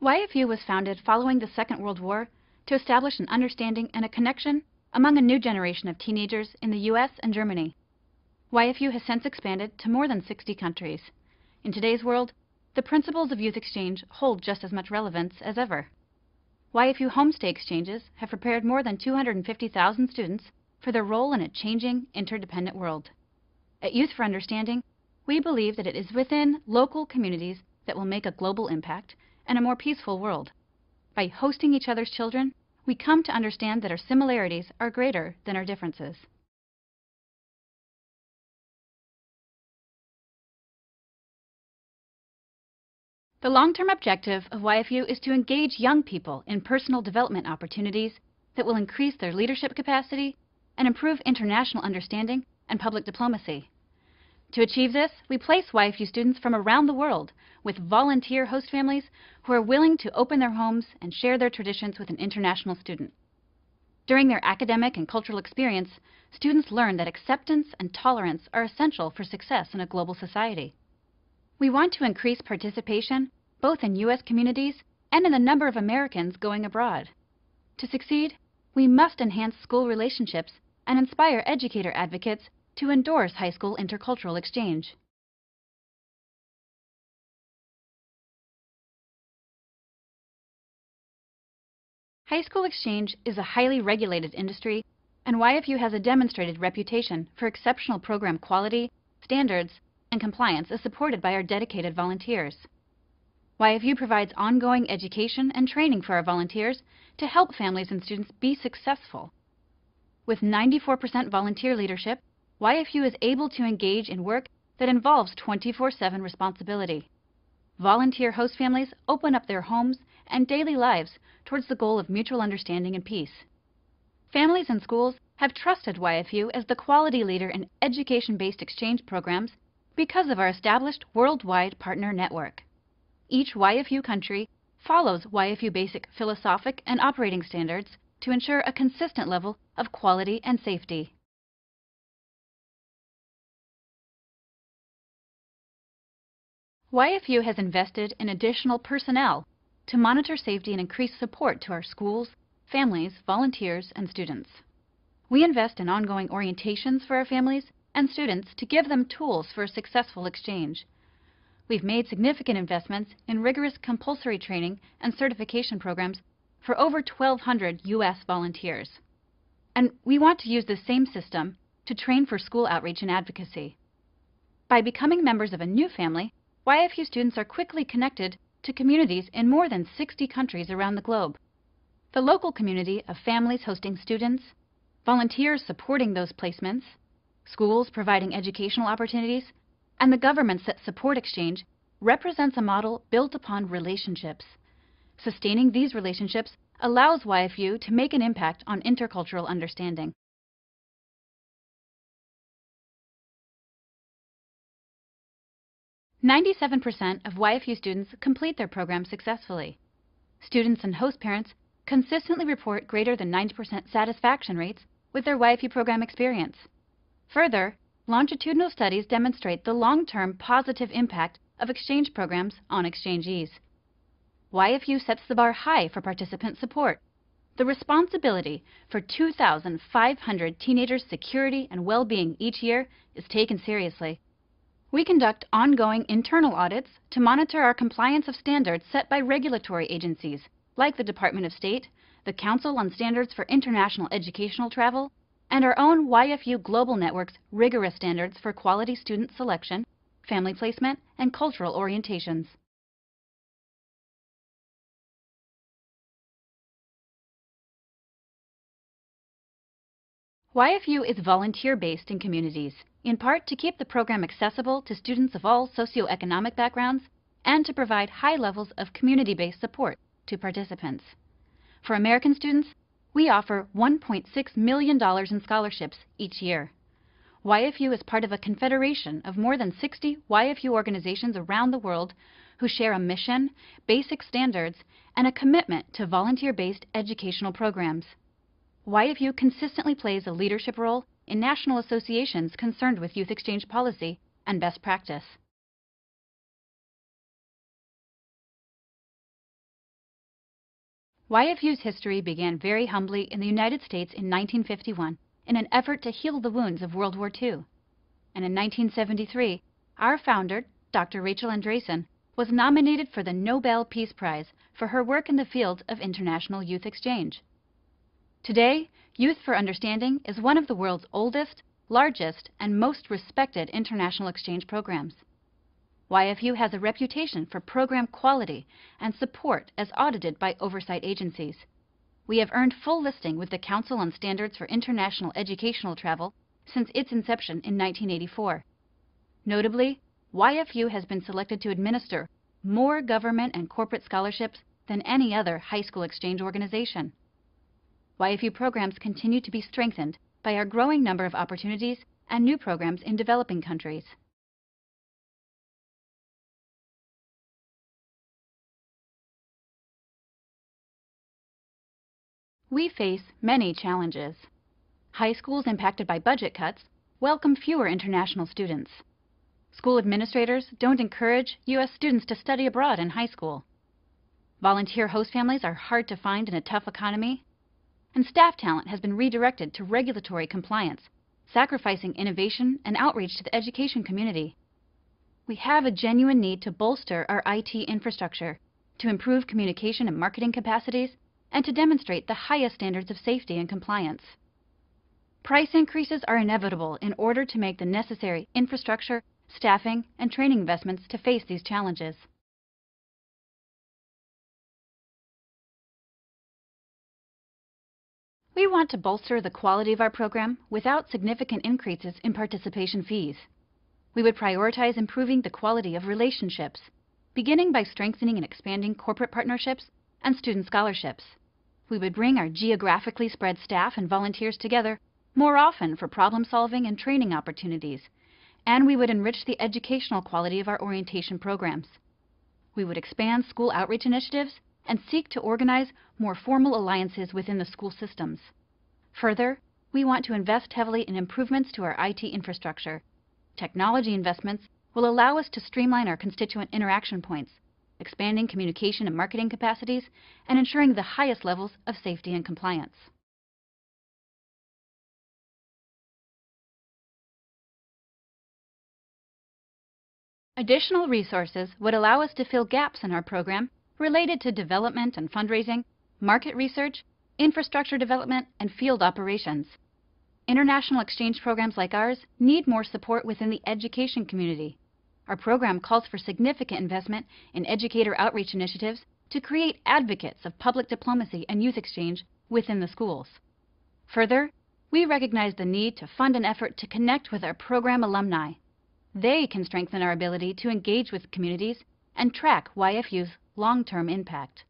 YFU was founded following the Second World War to establish an understanding and a connection among a new generation of teenagers in the US and Germany. YFU has since expanded to more than 60 countries. In today's world, the principles of youth exchange hold just as much relevance as ever. YFU homestay exchanges have prepared more than 250,000 students for their role in a changing, interdependent world. At Youth for Understanding, we believe that it is within local communities that will make a global impact and a more peaceful world. By hosting each other's children, we come to understand that our similarities are greater than our differences. The long-term objective of YFU is to engage young people in personal development opportunities that will increase their leadership capacity and improve international understanding and public diplomacy. To achieve this, we place YFU students from around the world with volunteer host families who are willing to open their homes and share their traditions with an international student. During their academic and cultural experience, students learn that acceptance and tolerance are essential for success in a global society. We want to increase participation both in U.S. communities and in the number of Americans going abroad. To succeed, we must enhance school relationships and inspire educator advocates to endorse high school intercultural exchange. High school exchange is a highly regulated industry, and YFU has a demonstrated reputation for exceptional program quality, standards, and compliance as supported by our dedicated volunteers. YFU provides ongoing education and training for our volunteers to help families and students be successful. With 94% volunteer leadership, YFU is able to engage in work that involves 24/7 responsibility. Volunteer host families open up their homes and daily lives towards the goal of mutual understanding and peace. Families and schools have trusted YFU as the quality leader in education-based exchange programs because of our established worldwide partner network. Each YFU country follows YFU basic philosophic and operating standards to ensure a consistent level of quality and safety. YFU has invested in additional personnel to monitor safety and increase support to our schools, families, volunteers, and students. We invest in ongoing orientations for our families and students to give them tools for a successful exchange. We've made significant investments in rigorous compulsory training and certification programs for over 1,200 U.S. volunteers. And we want to use the same system to train for school outreach and advocacy. By becoming members of a new family, YFU students are quickly connected to communities in more than 60 countries around the globe. The local community of families hosting students, volunteers supporting those placements, schools providing educational opportunities, and the governments that support exchange represents a model built upon relationships. Sustaining these relationships allows YFU to make an impact on intercultural understanding. "97% of YFU students complete their program successfully. Students and host parents consistently report greater than 90% satisfaction rates with their YFU program experience. Further, longitudinal studies demonstrate the long-term positive impact of exchange programs on exchangees. YFU sets the bar high for participant support. The responsibility for 2,500 teenagers' security and well-being each year is taken seriously. We conduct ongoing internal audits to monitor our compliance of standards set by regulatory agencies like the Department of State, the Council on Standards for International Educational Travel, and our own YFU Global Network's rigorous standards for quality student selection, family placement, and cultural orientations. YFU is volunteer-based in communities, in part to keep the program accessible to students of all socioeconomic backgrounds and to provide high levels of community-based support to participants. For American students, we offer $1.6 million in scholarships each year. YFU is part of a confederation of more than 60 YFU organizations around the world who share a mission, basic standards, and a commitment to volunteer-based educational programs. YFU consistently plays a leadership role in national associations concerned with youth exchange policy and best practice. YFU's history began very humbly in the United States in 1951 in an effort to heal the wounds of World War II. And in 1973, our founder, Dr. Rachel Andreasen, was nominated for the Nobel Peace Prize for her work in the field of international youth exchange. Today, Youth for Understanding is one of the world's oldest, largest, and most respected international exchange programs. YFU has a reputation for program quality and support as audited by oversight agencies. We have earned full listing with the Council on Standards for International Educational Travel since its inception in 1984. Notably, YFU has been selected to administer more government and corporate scholarships than any other high school exchange organization. YFU programs continue to be strengthened by our growing number of opportunities and new programs in developing countries. We face many challenges. High schools impacted by budget cuts welcome fewer international students. School administrators don't encourage U.S. students to study abroad in high school. Volunteer host families are hard to find in a tough economy. And staff talent has been redirected to regulatory compliance, sacrificing innovation and outreach to the education community. We have a genuine need to bolster our IT infrastructure, to improve communication and marketing capacities, and to demonstrate the highest standards of safety and compliance. Price increases are inevitable in order to make the necessary infrastructure, staffing, and training investments to face these challenges. We want to bolster the quality of our program without significant increases in participation fees. We would prioritize improving the quality of relationships, beginning by strengthening and expanding corporate partnerships and student scholarships. We would bring our geographically spread staff and volunteers together more often for problem solving and training opportunities, and we would enrich the educational quality of our orientation programs. We would expand school outreach initiatives and seek to organize more formal alliances within the school systems. Further, we want to invest heavily in improvements to our IT infrastructure. Technology investments will allow us to streamline our constituent interaction points, expanding communication and marketing capacities, and ensuring the highest levels of safety and compliance. Additional resources would allow us to fill gaps in our program related to development and fundraising, market research, infrastructure development, and field operations. International exchange programs like ours need more support within the education community. Our program calls for significant investment in educator outreach initiatives to create advocates of public diplomacy and youth exchange within the schools. Further, we recognize the need to fund an effort to connect with our program alumni. They can strengthen our ability to engage with communities and track YFU's long-term impact.